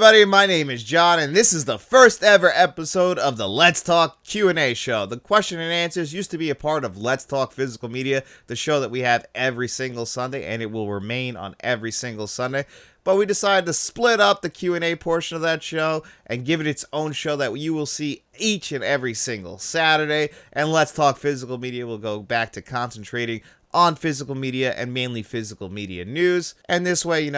everybody, my name is John, and this is the first ever episode of the Let's Talk Q&A show. The question and answers used to be a part of Let's Talk Physical Media, the show that we have every single Sunday, and it will remain on every single Sunday. But we decided to split up the Q&A portion of that show and give it its own show that you will see each and every single Saturday. And Let's Talk Physical Media will go back to concentrating on physical media and mainly physical media news. And this way,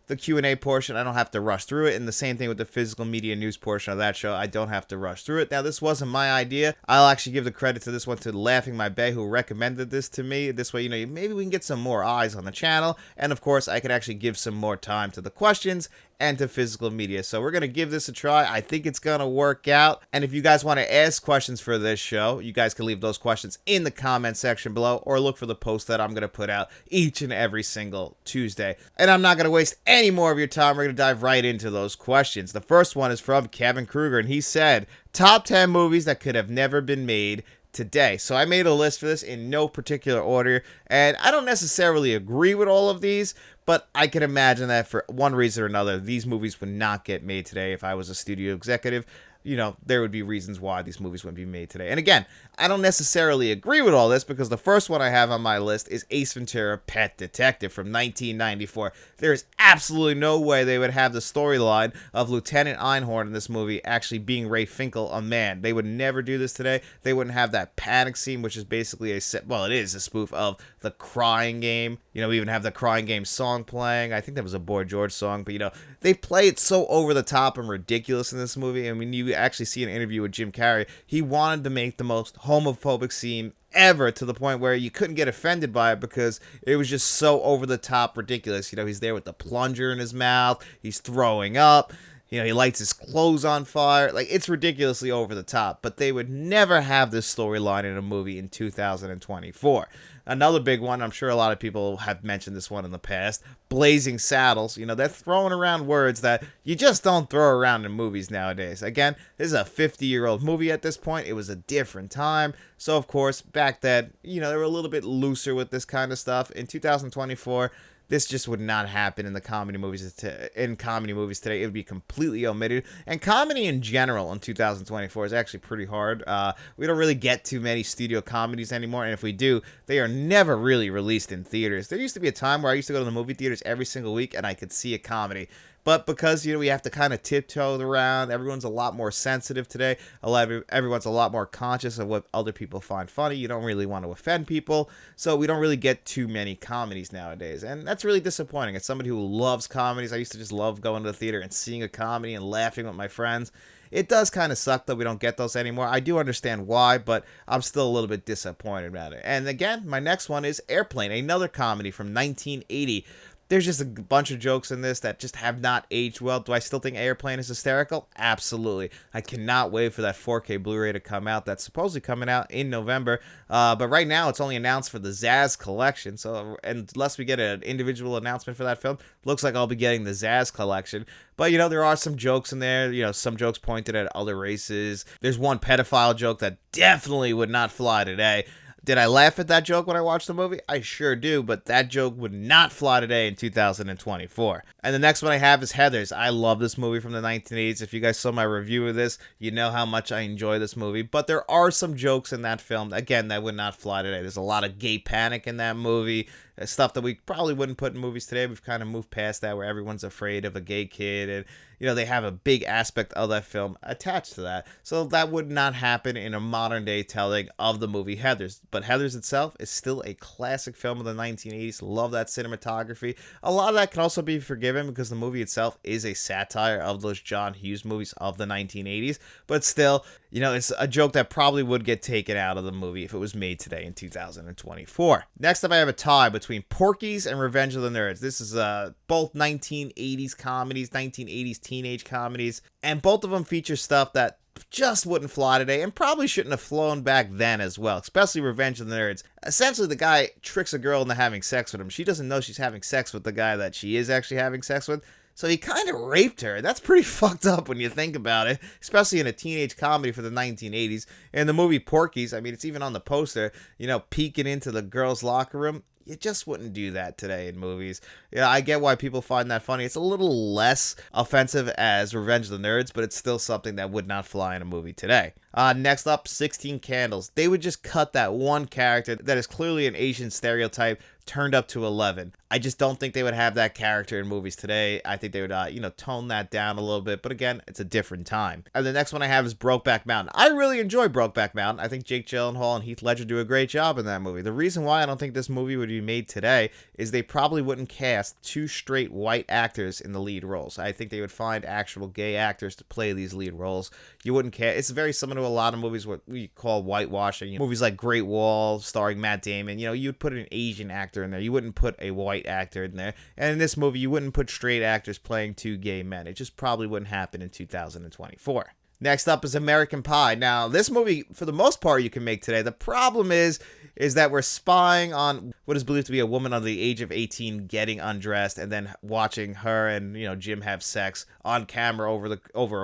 the Q&A portion, I don't have to rush through it. And the same thing with the physical media news portion of that show. I don't have to rush through it. Now, this wasn't my idea. I'll actually give the credit to this one to Laughing My Bae, who recommended this to me. This way, maybe we can get some more eyes on the channel. And of course, I could actually give some more time to the questions and to physical media. So we're going to give this a try. I think it's going to work out. And if you guys want to ask questions for this show, you guys can leave those questions in the comment section below or look for the post that I'm going to put out each and every single Tuesday. And I'm not going to waste any more of your time. We're going to dive right into those questions. The first one is from Kevin Kruger, and he said, top 10 movies that could have never been made today. So I made a list for this in no particular order, and I don't necessarily agree with all of these, but I can imagine that for one reason or another, these movies would not get made today. If I was a studio executive, there would be reasons why these movies wouldn't be made today. And again, I don't necessarily agree with all this because the first one I have on my list is Ace Ventura: Pet Detective from 1994. There is absolutely no way they would have the storyline of Lieutenant Einhorn in this movie actually being Ray Finkel, a man. They would never do this today. They wouldn't have that panic scene, which is basically it is a spoof of the Crying Game. We even have the Crying Game song playing. I think that was a Boy George song, but they play it so over the top and ridiculous in this movie. I mean, you actually see an interview with Jim Carrey. He wanted to make the most homophobic scene ever, to the point where you couldn't get offended by it because it was just so over the top ridiculous. He's there with the plunger in his mouth. He's throwing up. He lights his clothes on fire. Like, it's ridiculously over the top. But they would never have this storyline in a movie in 2024. Another big one, I'm sure a lot of people have mentioned this one in the past, Blazing Saddles. They're throwing around words that you just don't throw around in movies nowadays. Again, this is a 50-year-old movie at this point. It was a different time. So, of course, back then, they were a little bit looser with this kind of stuff. In 2024, this just would not happen in the comedy movies. In comedy movies today, it would be completely omitted. And comedy in general in 2024 is actually pretty hard. We don't really get too many studio comedies anymore, and if we do, they are never really released in theaters. There used to be a time where I used to go to the movie theaters every single week, and I could see a comedy. But because, we have to kind of tiptoe around, everyone's a lot more sensitive today. Everyone's a lot more conscious of what other people find funny. You don't really want to offend people. So we don't really get too many comedies nowadays. And that's really disappointing. As somebody who loves comedies, I used to just love going to the theater and seeing a comedy and laughing with my friends. It does kind of suck that we don't get those anymore. I do understand why, but I'm still a little bit disappointed about it. And again, my next one is Airplane, another comedy from 1980. There's just a bunch of jokes in this that just have not aged well. Do I still think Airplane is hysterical? Absolutely. I cannot wait for that 4K Blu-ray to come out. That's supposedly coming out in November. But right now, it's only announced for the Zaz collection. So unless we get an individual announcement for that film, looks like I'll be getting the Zaz collection. But, there are some jokes in there. Some jokes pointed at other races. There's one pedophile joke that definitely would not fly today. Did I laugh at that joke when I watched the movie? I sure do, but that joke would not fly today in 2024. And the next one I have is Heathers. I love this movie from the 1980s. If you guys saw my review of this, you know how much I enjoy this movie. But there are some jokes in that film, again, that would not fly today. There's a lot of gay panic in that movie. Stuff that we probably wouldn't put in movies today. We've kind of moved past that, where everyone's afraid of a gay kid, and they have a big aspect of that film attached to that. So that would not happen in a modern day telling of the movie Heathers. But Heathers itself is still a classic film of the 1980s. Love that cinematography. A lot of that can also be forgiven because the movie itself is a satire of those John Hughes movies of the 1980s. But still, it's a joke that probably would get taken out of the movie if it was made today in 2024. Next up, I have a tie between Porky's and Revenge of the Nerds. This is both 1980s comedies, 1980s teenage comedies, and both of them feature stuff that just wouldn't fly today and probably shouldn't have flown back then as well, especially Revenge of the Nerds. Essentially, the guy tricks a girl into having sex with him. She doesn't know she's having sex with the guy that she is actually having sex with. So he kind of raped her. That's pretty fucked up when you think about it, especially in a teenage comedy for the 1980s. In the movie Porky's, I mean, it's even on the poster, peeking into the girl's locker room. You just wouldn't do that today in movies. Yeah, I get why people find that funny. It's a little less offensive as Revenge of the Nerds, but it's still something that would not fly in a movie today. Next up, 16 Candles. They would just cut that one character that is clearly an Asian stereotype turned up to 11. I just don't think they would have that character in movies today. I think they would, tone that down a little bit. But again, it's a different time. And the next one I have is Brokeback Mountain. I really enjoy Brokeback Mountain. I think Jake Gyllenhaal and Heath Ledger do a great job in that movie. The reason why I don't think this movie would be made today is they probably wouldn't cast two straight white actors in the lead roles. I think they would find actual gay actors to play these lead roles. You wouldn't cast. It's very similar to a lot of movies what we call whitewashing. Movies like Great Wall starring Matt Damon. You'd put an Asian actor in there. You wouldn't put a white actor in there. And in this movie, you wouldn't put straight actors playing two gay men. It just probably wouldn't happen in 2024. Next up is American Pie. Now, this movie, for the most part, you can make today. The problem is that we're spying on what is believed to be a woman under the age of 18 getting undressed and then watching her and, Jim have sex on camera over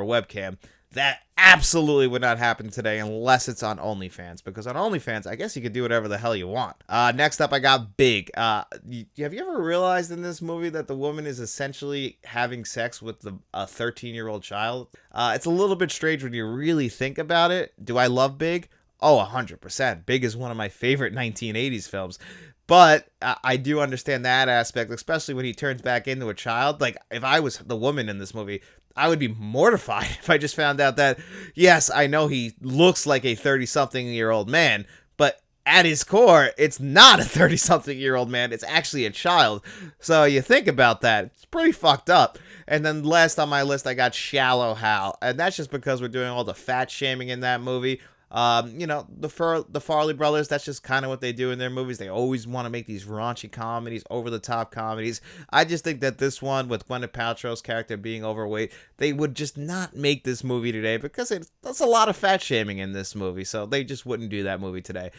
a webcam. That absolutely would not happen today unless it's on OnlyFans, because on OnlyFans, I guess you could do whatever the hell you want. Next up, I got Big. Have you ever realized in this movie that the woman is essentially having sex with a 13-year-old child? It's a little bit strange when you really think about it. Do I love Big? Oh, 100%. Big is one of my favorite 1980s films. But I do understand that aspect, especially when he turns back into a child. Like, if I was the woman in this movie, I would be mortified if I just found out that, yes, I know he looks like a 30-something-year-old man, but at his core, it's not a 30-something-year-old man. It's actually a child. So you think about that. It's pretty fucked up. And then last on my list, I got Shallow Hal. And that's just because we're doing all the fat shaming in that movie. The Farley brothers, that's just kind of what they do in their movies. They always want to make these raunchy comedies, over-the-top comedies. I just think that this one, with Gwyneth Paltrow's character being overweight, they would just not make this movie today because that's a lot of fat shaming in this movie, so they just wouldn't do that movie today.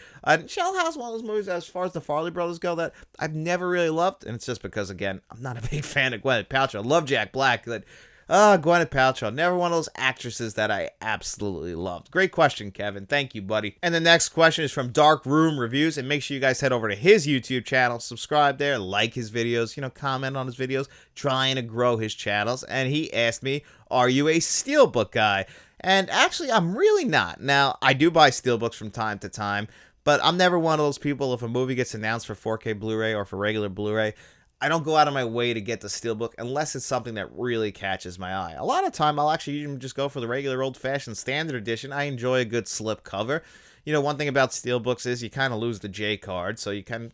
Shell House is one of those movies, as far as the Farley brothers go, that I've never really loved, and it's just because, again, I'm not a big fan of Gwyneth Paltrow. I love Jack Black, but Gwyneth Paltrow, never one of those actresses that I absolutely loved. Great question, Kevin. Thank you, buddy. And the next question is from Dark Room Reviews, and make sure you guys head over to his YouTube channel, subscribe there, like his videos, comment on his videos, trying to grow his channels. And he asked me, are you a Steelbook guy? And actually, I'm really not. Now, I do buy Steelbooks from time to time, but I'm never one of those people, if a movie gets announced for 4K Blu-ray or for regular Blu-ray, I don't go out of my way to get the Steelbook unless it's something that really catches my eye. A lot of time, I'll actually even just go for the regular old-fashioned standard edition. I enjoy a good slip cover. One thing about Steelbooks is you kind of lose the J card, so you can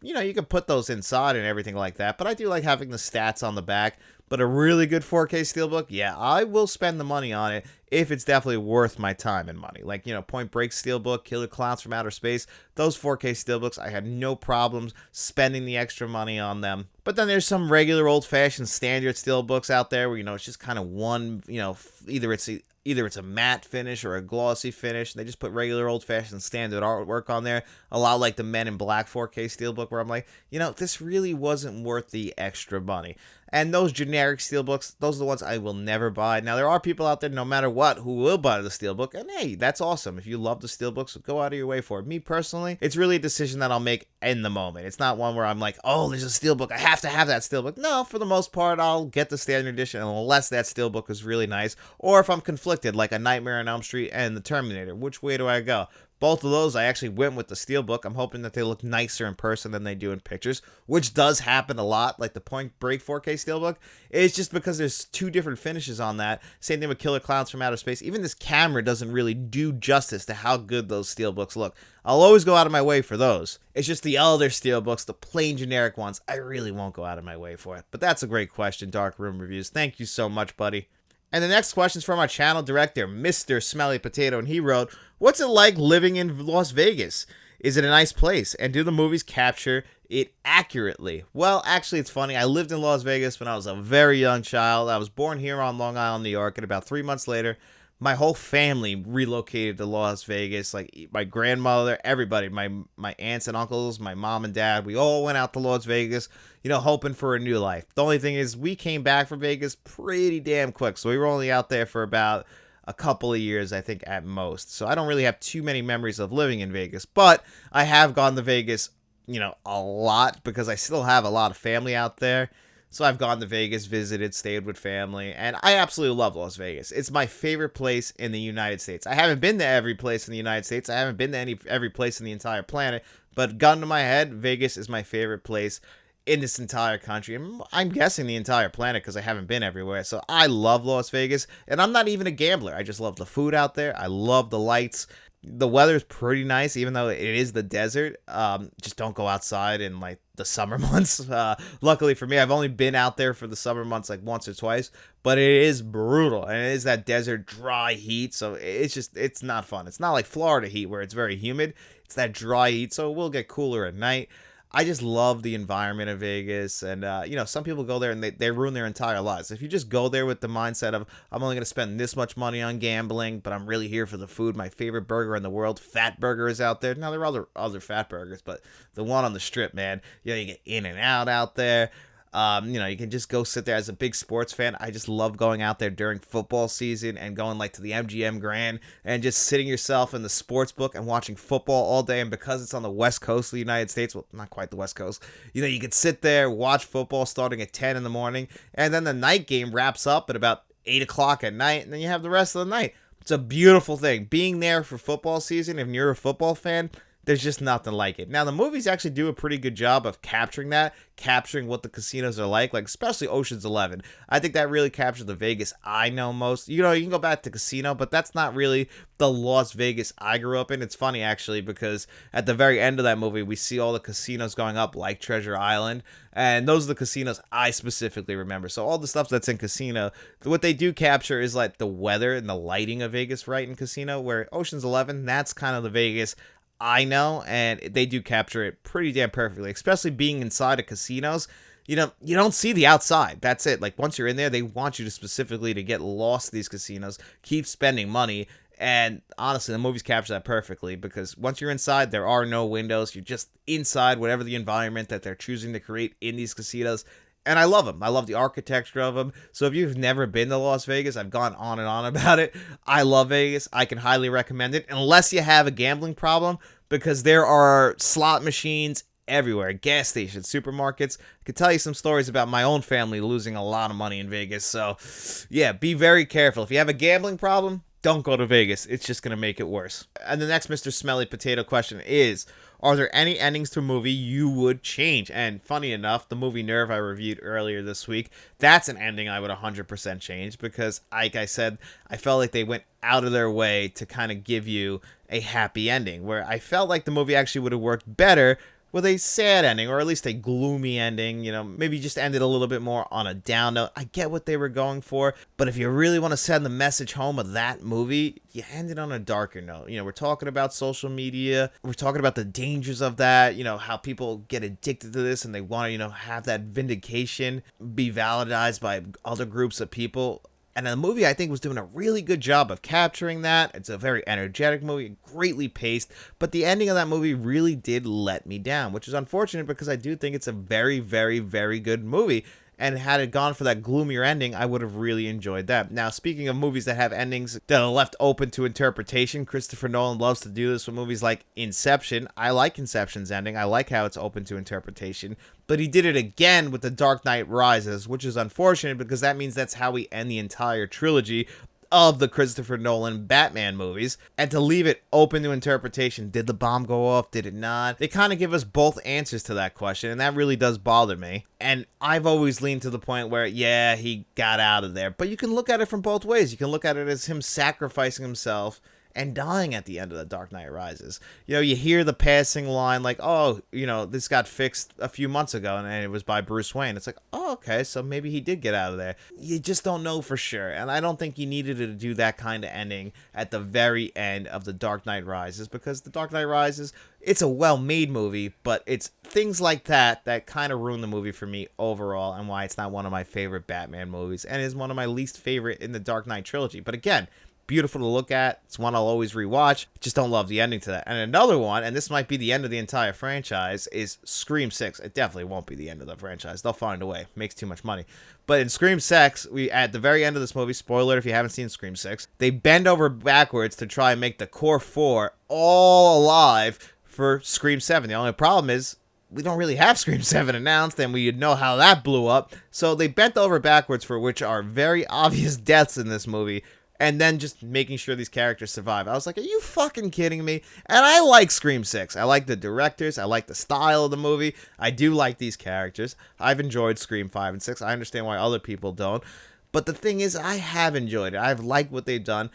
put those inside and everything like that. But I do like having the stats on the back. But a really good 4K Steelbook, yeah, I will spend the money on it if it's definitely worth my time and money. Like, Point Break Steelbook, Killer Clowns from Outer Space, those 4K Steelbooks, I had no problems spending the extra money on them. But then there's some regular old-fashioned standard Steelbooks out there where, it's just kind of one, either it's a matte finish or a glossy finish. They just put regular old-fashioned standard artwork on there. A lot like the Men in Black 4K Steelbook, where I'm like, this really wasn't worth the extra money. And those generic Steelbooks, those are the ones I will never buy. Now, there are people out there, no matter what, who will buy the Steelbook. And hey, that's awesome. If you love the Steelbooks, go out of your way for it. Me, personally, it's really a decision that I'll make in the moment. It's not one where I'm like, oh, there's a Steelbook, I have to have that Steelbook. No, for the most part, I'll get the standard edition unless that Steelbook is really nice. Or if I'm conflicted, like A Nightmare on Elm Street and The Terminator. Which way do I go? Both of those, I actually went with the Steelbook. I'm hoping that they look nicer in person than they do in pictures, which does happen a lot, like the Point Break 4K Steelbook. It's just because there's two different finishes on that. Same thing with Killer Clowns from Outer Space. Even this camera doesn't really do justice to how good those Steelbooks look. I'll always go out of my way for those. It's just the other Steelbooks, the plain generic ones, I really won't go out of my way for it. But that's a great question, Dark Room Reviews. Thank you so much, buddy. And the next question is from our channel director, Mr. Smelly Potato, and he wrote, what's it like living in Las Vegas? Is it a nice place? And do the movies capture it accurately? Well, actually, it's funny. I lived in Las Vegas when I was a very young child. I was born here on Long Island, New York, and about 3 months later, my whole family relocated to Las Vegas. Like, my grandmother, everybody, my aunts and uncles, my mom and dad, we all went out to Las Vegas, hoping for a new life. The only thing is we came back from Vegas pretty damn quick. So we were only out there for about a couple of years, I think, at most. So I don't really have too many memories of living in Vegas. But I have gone to Vegas a lot because I still have a lot of family out there. So I've gone to Vegas, visited, stayed with family, and I absolutely love Las Vegas. It's my favorite place in the United States. I haven't been to every place in the United States. I haven't been to every place in the entire planet, but gun to my head, Vegas is my favorite place in this entire country. And I'm guessing the entire planet because I haven't been everywhere. So I love Las Vegas, and I'm not even a gambler. I just love the food out there. I love the lights. The weather is pretty nice, even though it is the desert. Just don't go outside in like the summer months. Luckily for me, I've only been out there for the summer months like once or twice, but it is brutal, and it is that desert dry heat. So it's not fun. It's not like Florida heat where it's very humid. It's that dry heat, so it will get cooler at night. I just love the environment of Vegas, and some people go there and they ruin their entire lives. If you just go there with the mindset of, I'm only going to spend this much money on gambling, but I'm really here for the food. My favorite burger in the world, Fat Burger, is out there. Now, there are other Fat Burgers, but the one on the Strip, man, you get In-N-Out out there. You can just go sit there. As a big sports fan, I just love going out there during football season and going like to the MGM Grand and just sitting yourself in the sports book and watching football all day. And because it's on the West Coast of the United States, well, not quite the West Coast, you could sit there, watch football starting at 10 in the morning, and then the night game wraps up at about 8 o'clock at night, and then you have the rest of the night. It's a beautiful thing. Being there for football season, if you're a football fan, there's just nothing like it. Now, the movies actually do a pretty good job of capturing what the casinos are like especially Ocean's 11. I think that really captured the Vegas I know most. You can go back to Casino, but that's not really the Las Vegas I grew up in. It's funny, actually, because at the very end of that movie, we see all the casinos going up like Treasure Island, and those are the casinos I specifically remember. So all the stuff that's in Casino, what they do capture is like the weather and the lighting of Vegas, right, in Casino, where Ocean's 11, that's kind of the Vegas I know, and they do capture it pretty damn perfectly, especially being inside of casinos. You don't see the outside. That's it. Like, once you're in there, they want you to specifically to get lost in these casinos, keep spending money, and honestly, the movies capture that perfectly, because once you're inside, there are no windows. You're just inside whatever the environment that they're choosing to create in these casinos. And I love them. I love the architecture of them. So if you've never been to Las Vegas, I've gone on and on about it. I love Vegas. I can highly recommend it, unless you have a gambling problem, because there are slot machines everywhere, gas stations, supermarkets. I could tell you some stories about my own family losing a lot of money in Vegas. So yeah, be very careful. If you have a gambling problem, don't go to Vegas. It's just going to make it worse. And the next Mr. Smelly Potato question is, are there any endings to a movie you would change? And funny enough, the movie Nerve I reviewed earlier this week, that's an ending I would 100% change, because like I said, I felt like they went out of their way to kind of give you a happy ending, where I felt like the movie actually would have worked better with a sad ending, or at least a gloomy ending. Maybe just ended a little bit more on a down note. I get what they were going for, but if you really want to send the message home of that movie, you end it on a darker note. We're talking about social media. We're talking about the dangers of that, how people get addicted to this and they want to, have that vindication be validated by other groups of people. And the movie, I think, was doing a really good job of capturing that. It's a very energetic movie, greatly paced, but the ending of that movie really did let me down, which is unfortunate, because I do think it's a very, very, very good movie. And had it gone for that gloomier ending, I would have really enjoyed that. Now, speaking of movies that have endings that are left open to interpretation, Christopher Nolan loves to do this with movies like Inception. I like Inception's ending. I like how it's open to interpretation. But he did it again with The Dark Knight Rises, which is unfortunate, because that means that's how we end the entire trilogy of the Christopher Nolan Batman movies. And to leave it open to interpretation, did the bomb go off, did it not? They kind of give us both answers to that question, and that really does bother me. And I've always leaned to the point where, yeah, he got out of there, but you can look at it from both ways. You can look at it as him sacrificing himself and dying at the end of The Dark Knight Rises. You hear the passing line like, oh, this got fixed a few months ago, and it was by Bruce Wayne. It's like, oh, okay, so maybe he did get out of there. You just don't know for sure, and I don't think you needed to do that kind of ending at the very end of The Dark Knight Rises, because The Dark Knight Rises, it's a well-made movie, but it's things like that kind of ruin the movie for me overall, and why it's not one of my favorite Batman movies, and is one of my least favorite in the Dark Knight trilogy. But again, beautiful to look at. It's one I'll always rewatch. Just don't love the ending to that. And another one, and this might be the end of the entire franchise, is Scream 6. It definitely won't be the end of the franchise. They'll find a way. Makes too much money. But in Scream 6, at the very end of this movie, spoiler if you haven't seen Scream 6, they bend over backwards to try and make the core four all alive for Scream 7. The only problem is we don't really have Scream 7 announced, and we know how that blew up. So they bent over backwards for which are very obvious deaths in this movie, and then just making sure these characters survive. I was like, are you fucking kidding me? And I like Scream 6. I like the directors. I like the style of the movie. I do like these characters. I've enjoyed Scream 5 and 6. I understand why other people don't. But the thing is, I have enjoyed it. I've liked what they've done.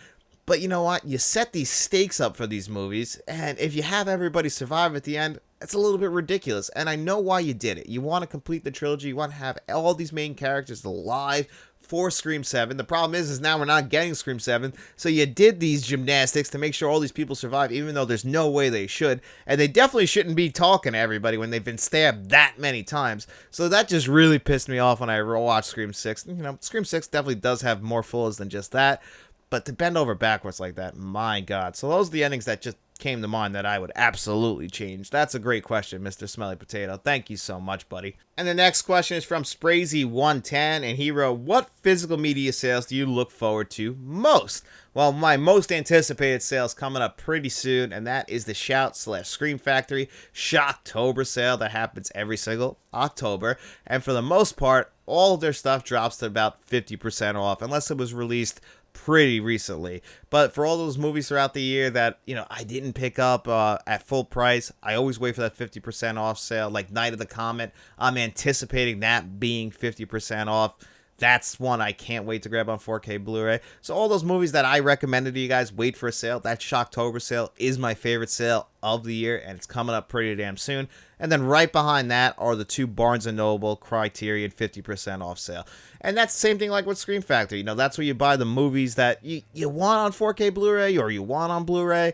But you know what? You set these stakes up for these movies, and if you have everybody survive at the end, it's a little bit ridiculous. And I know why you did it. You want to complete the trilogy. You want to have all these main characters alive for Scream 7. The problem is now we're not getting Scream 7, so you did these gymnastics to make sure all these people survive, even though there's no way they should, and they definitely shouldn't be talking to everybody when they've been stabbed that many times. So that just really pissed me off when I watched Scream 6. You know, Scream 6 definitely does have more flaws than just that, but to bend over backwards like that, my God. So those are the endings that just came to mind that I would absolutely change. That's a great question, Mr. Smelly Potato. Thank you so much, buddy. And the next question is from Sprazy110, and he wrote, what physical media sales do you look forward to most? Well, my most anticipated sale is coming up pretty soon, and that is the Shout/Scream Factory Shocktober sale that happens every single October. And for the most part, all of their stuff drops to about 50% off, unless it was released pretty recently. But for all those movies throughout the year that, you know, I didn't pick up at full price, I always wait for that 50% off sale. Like Night of the Comet, I'm anticipating that being 50% off. That's one I can't wait to grab on 4K Blu-ray. So all those movies that I recommended to you guys, wait for a sale. That Shocktober sale is my favorite sale of the year, and it's coming up pretty damn soon. And then right behind that are the two Barnes & Noble Criterion 50% off sale. And that's the same thing like with Scream Factory. You know, that's where you buy the movies that you want on 4K Blu-ray or you want on Blu-ray.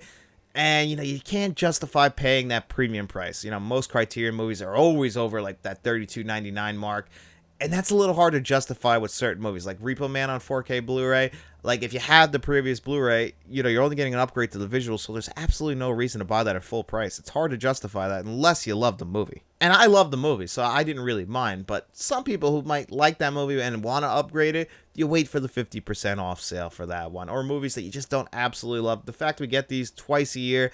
And, you know, you can't justify paying that premium price. You know, most Criterion movies are always over like that $32.99 mark. And that's a little hard to justify with certain movies, like Repo Man on 4K Blu-ray. Like, if you have the previous Blu-ray, you know, you're only getting an upgrade to the visuals, so there's absolutely no reason to buy that at full price. It's hard to justify that unless you love the movie. And I love the movie, so I didn't really mind. But some people who might like that movie and want to upgrade it, you wait for the 50% off sale for that one. Or movies that you just don't absolutely love. The fact we get these twice a year,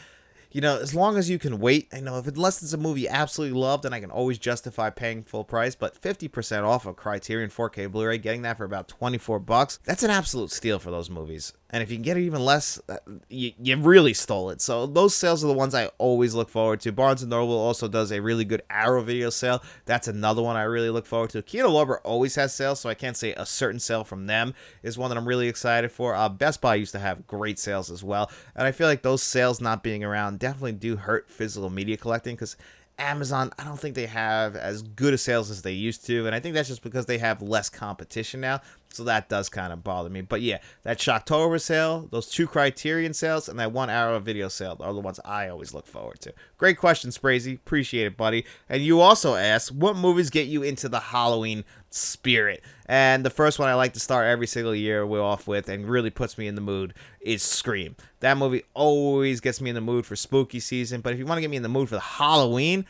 you know, as long as you can wait, I know, unless it's a movie you absolutely love, then I can always justify paying full price. But 50% off of Criterion 4K Blu-ray, getting that for about $24, that's an absolute steal for those movies. And if you can get it even less, you really stole it. So those sales are the ones I always look forward to. Barnes & Noble also does a really good Arrow video sale. That's another one I really look forward to. Kino Lorber always has sales, so I can't say a certain sale from them is one that I'm really excited for. Best Buy used to have great sales as well. And I feel like those sales not being around definitely do hurt physical media collecting, because Amazon, I don't think they have as good a sales as they used to, and I think that's just because they have less competition now, so that does kind of bother me. But yeah, that Shocktober sale, those two Criterion sales, and that one Arrow video sale are the ones I always look forward to. Great question, Sprazy. Appreciate it, buddy. And you also asked, what movies get you into the Halloween spirit? And the first one I like to start every single year off with and really puts me in the mood is Scream. That movie always gets me in the mood for spooky season, but if you want to get me in the mood for the Halloween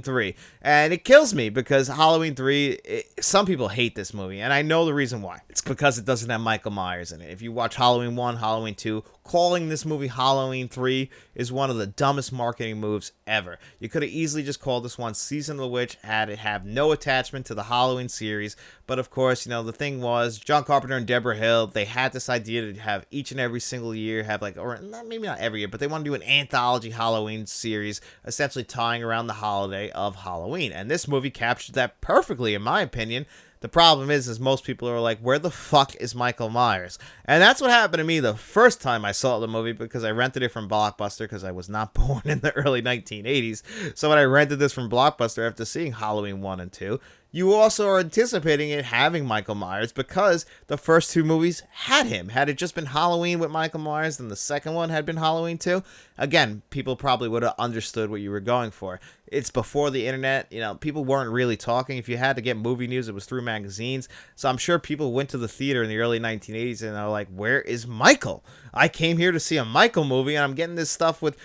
3. And it kills me because Halloween 3, some people hate this movie, and I know the reason why. It's because it doesn't have Michael Myers in it. If you watch Halloween 1, Halloween 2, calling this movie Halloween 3 is one of the dumbest marketing moves ever. You could have easily just called this one Season of the Witch, had it have no attachment to the Halloween series. But of course, you know, the thing was, John Carpenter and Deborah Hill, they had this idea to have each and every single year have like, or maybe not every year, but they want to do an anthology Halloween series, essentially tying around the holiday of Halloween. And this movie captured that perfectly, in my opinion. The problem is most people are like, where the fuck is Michael Myers? And that's what happened to me the first time I saw the movie, because I rented it from Blockbuster because I was not born in the early 1980s. So when I rented this from Blockbuster after seeing Halloween 1 and 2, you also are anticipating it having Michael Myers because the first two movies had him. Had it just been Halloween with Michael Myers, then the second one had been Halloween 2, again, people probably would have understood what you were going for. It's before the internet. You know, people weren't really talking. If you had to get movie news, it was through magazines. So I'm sure people went to the theater in the early 1980s and are like, where is Michael? I came here to see a Michael movie, and I'm getting this stuff with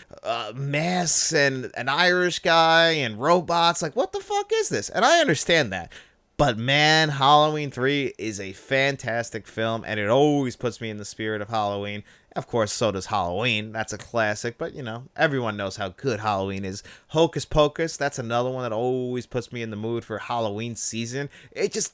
masks and an Irish guy and robots. Like, what the fuck is this? And I understand that. But man, Halloween 3 is a fantastic film, and it always puts me in the spirit of Halloween. Of course, so does Halloween. That's a classic, but you know, everyone knows how good Halloween is. Hocus Pocus, that's another one that always puts me in the mood for Halloween season. It just,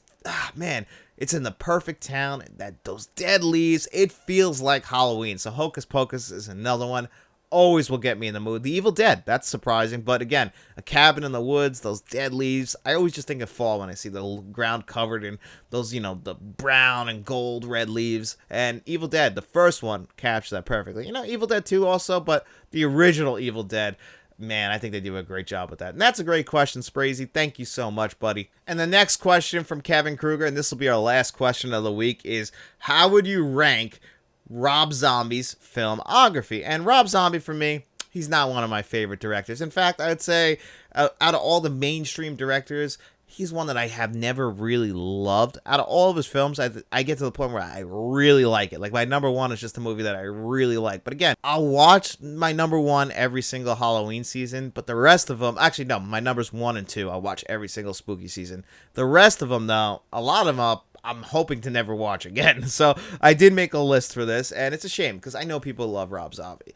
man, it's in the perfect town. Those dead leaves, it feels like Halloween. So Hocus Pocus is another one. Always will get me in the mood. The Evil Dead, that's surprising, but again, a cabin in the woods, those dead leaves. I always just think of fall when I see the ground covered in those, you know, the brown and gold red leaves. And Evil Dead, the first one, captures that perfectly. You know, Evil Dead 2 also, but the original Evil Dead, man, I think they do a great job with that. And that's a great question, Sprazy. Thank you so much, buddy. And the next question from Kevin Kruger, and this will be our last question of the week, is how would you rank Rob Zombie's filmography? And Rob Zombie, for me, he's not one of my favorite directors. In fact, I would say out of all the mainstream directors, he's one that I have never really loved. Out of all of his films, I get to the point where I really like it. Like, my number one is just a movie that I really like. But again, I'll watch my number one every single Halloween season, but the rest of them, actually, no, my numbers 1 and 2, I'll watch every single spooky season. The rest of them, though, a lot of them I'm hoping to never watch again. So I did make a list for this, and it's a shame because I know people love Rob Zombie.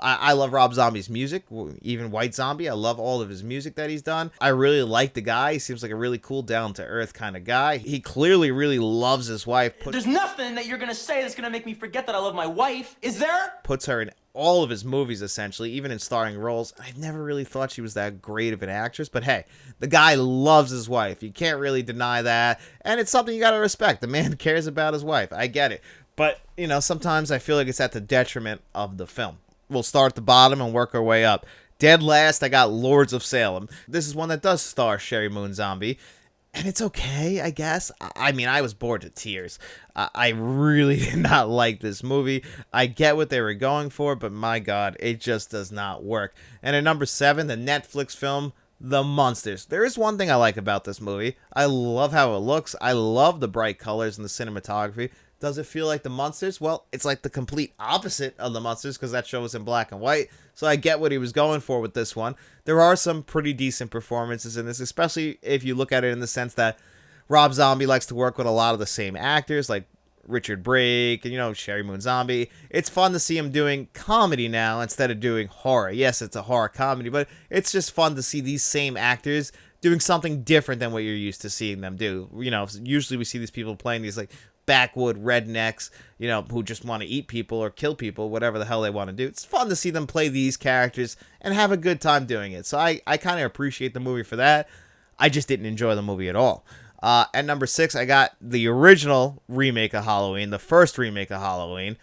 I love Rob Zombie's music, even White Zombie. I love all of his music that he's done. I really like the guy. He seems like a really cool, down-to-earth kind of guy. He clearly really loves his wife. There's nothing that you're going to say that's going to make me forget that I love my wife, is there? Puts her in all of his movies, essentially, even in starring roles. I've never really thought she was that great of an actress, but hey, the guy loves his wife. You can't really deny that, and it's something you gotta respect. The man cares about his wife. I get it. But, you know, sometimes I feel like it's at the detriment of the film. We'll start at the bottom and work our way up. Dead last, I got Lords of Salem. This is one that does star Sherry Moon Zombie. And it's okay, I guess. I mean, I was bored to tears. I really did not like this movie. I get what they were going for, but my God, it just does not work. And at number 7, the Netflix film, The Munsters. There is one thing I like about this movie. I love how it looks. I love the bright colors and the cinematography. Does it feel like The Munsters? Well, it's like the complete opposite of The Munsters because that show was in black and white. So I get what he was going for with this one. There are some pretty decent performances in this, especially if you look at it in the sense that Rob Zombie likes to work with a lot of the same actors, like Richard Brake and, you know, Sherry Moon Zombie. It's fun to see him doing comedy now instead of doing horror. Yes, it's a horror comedy, but it's just fun to see these same actors doing something different than what you're used to seeing them do. You know, usually we see these people playing these, like, backwood rednecks, you know, who just want to eat people or kill people, whatever the hell they want to do. It's fun to see them play these characters and have a good time doing it. So I kind of appreciate the movie for that. I just didn't enjoy the movie at all. At number 6, I got the original remake of Halloween, the first remake of Halloween,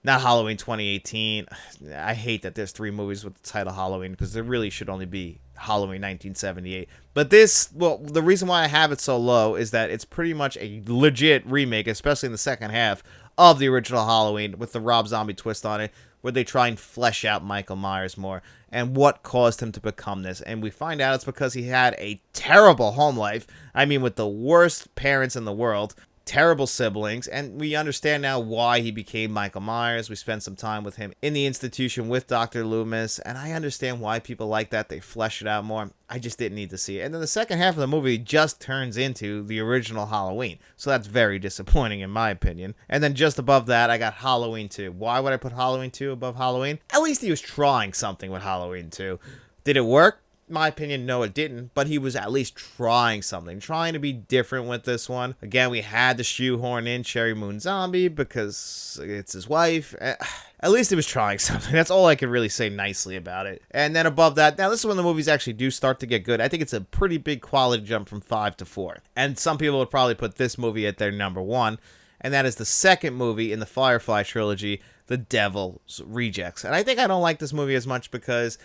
not Halloween 2018. I hate that there's 3 movies with the title Halloween because there really should only be Halloween 1978. But this, well, the reason why I have it so low is that it's pretty much a legit remake, especially in the second half of the original Halloween with the Rob Zombie twist on it, where they try and flesh out Michael Myers more and what caused him to become this. And we find out it's because he had a terrible home life. I mean, with the worst parents in the world, terrible siblings, and we understand now why he became Michael Myers. We spent some time with him in the institution with Dr. Loomis, and I understand why people like that. They flesh it out more. I just didn't need to see it. And then the second half of the movie just turns into the original Halloween, so that's very disappointing in my opinion. And then just above that, I got Halloween 2. Why would I put Halloween 2 above Halloween? At least he was trying something with Halloween 2. Did it work? In my opinion, no, it didn't, but he was at least trying something, trying to be different with this one. Again, we had to shoehorn in Sherry Moon Zombie because it's his wife. At least he was trying something. That's all I can really say nicely about it. And then above that, now this is when the movies actually do start to get good. I think it's a pretty big quality jump from 5 to 4. And some people would probably put this movie at their number 1, and that is the second movie in the Firefly trilogy, The Devil's Rejects. And I think I don't like this movie as much because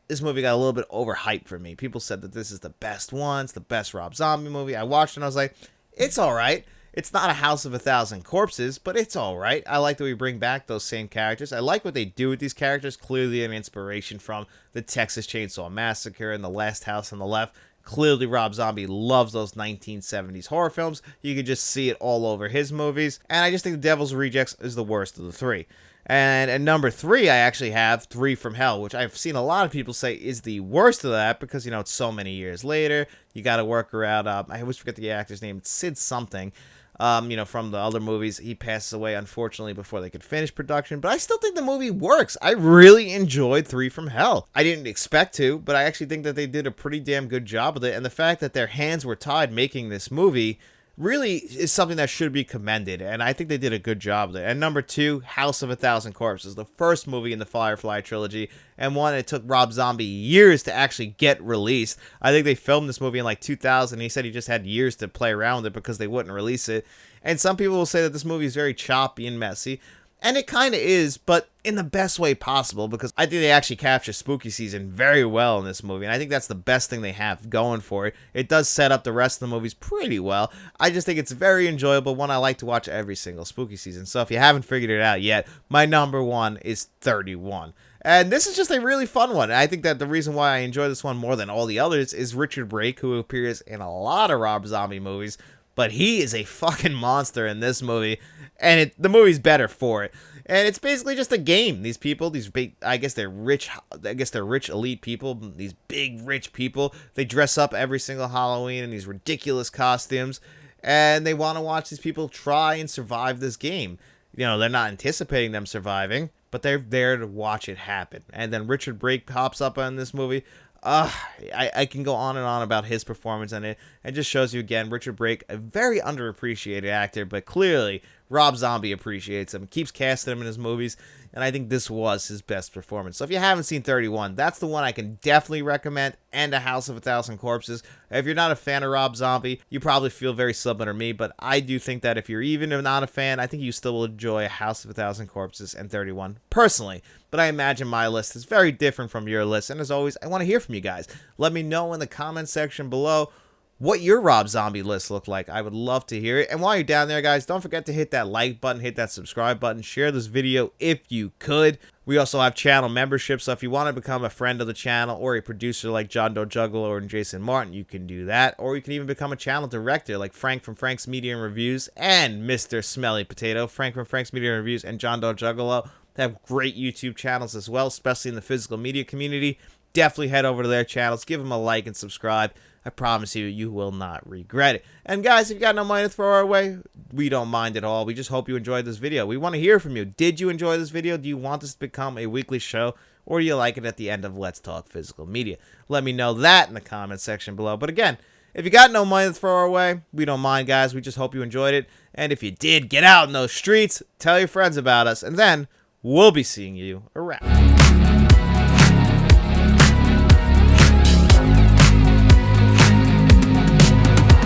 this movie got a little bit overhyped for me. People said that this is the best one. It's the best Rob Zombie movie. I watched it and I was like, it's all right. It's not a House of a Thousand Corpses, but it's all right. I like that we bring back those same characters. I like what they do with these characters. Clearly an inspiration from the Texas Chainsaw Massacre and The Last House on the Left. Clearly Rob Zombie loves those 1970s horror films. You can just see it all over his movies. And I just think The Devil's Rejects is the worst of the 3. And at number 3, I actually have 3 from Hell, which I've seen a lot of people say is the worst of that because, you know, it's so many years later. You got to work around, I always forget the actor's name, it's Sid something. You know, from the other movies. He passes away, unfortunately, before they could finish production, but I still think the movie works. I really enjoyed 3 from Hell. I didn't expect to, but I actually think that they did a pretty damn good job with it, and the fact that their hands were tied making this movie really is something that should be commended, and I think they did a good job with it. And number 2, House of a Thousand Corpses, the first movie in the Firefly trilogy, and one that took Rob Zombie years to actually get released. I think they filmed this movie in like 2000, and he said he just had years to play around with it because they wouldn't release it. And some people will say that this movie is very choppy and messy, and it kind of is, but in the best way possible, because I think they actually capture spooky season very well in this movie, and I think that's the best thing they have going for it. It does set up the rest of the movies pretty well. I just think it's very enjoyable, one I like to watch every single spooky season. So if you haven't figured it out yet, my number 1 is 31. And this is just a really fun one. I think that the reason why I enjoy this one more than all the others is Richard Brake, who appears in a lot of Rob Zombie movies, but he is a fucking monster in this movie, and the movie's better for it. And it's basically just a game. These people, these big, I guess they're rich elite people, these big rich people, they dress up every single Halloween in these ridiculous costumes, and they want to watch these people try and survive this game. You know, they're not anticipating them surviving, but they're there to watch it happen. And then Richard Brake pops up in this movie. I can go on and on about his performance in it. It just shows you again, Richard Brake, a very underappreciated actor, but clearly Rob Zombie appreciates him, keeps casting him in his movies, and I think this was his best performance. So if you haven't seen 31, that's the one I can definitely recommend, and A House of a Thousand Corpses. If you're not a fan of Rob Zombie, you probably feel very similar to me, but I do think that if you're even not a fan, I think you still will enjoy A House of a Thousand Corpses and 31, personally. But I imagine my list is very different from your list, and as always, I want to hear from you guys. Let me know in the comment section below what your Rob Zombie list looked like. I would love to hear it. And while you're down there, guys, don't forget to hit that like button, hit that subscribe button, share this video if you could. We also have channel memberships, so if you want to become a friend of the channel or a producer like John Doe Juggalo and Jason Martin, you can do that. Or you can even become a channel director like Frank from Frank's Media and Reviews and Mr. Smelly Potato. Frank from Frank's Media and Reviews and John Doe Juggalo have great YouTube channels as well, especially in the physical media community. Definitely head over to their channels, give them a like and subscribe. I promise you, you will not regret it. And guys, if you got no money to throw our way, we don't mind at all. We just hope you enjoyed this video. We want to hear from you. Did you enjoy this video? Do you want this to become a weekly show? Or do you like it at the end of Let's Talk Physical Media? Let me know that in the comment section below. But again, if you got no money to throw our way, we don't mind, guys. We just hope you enjoyed it. And if you did, get out in those streets, tell your friends about us, and then we'll be seeing you around.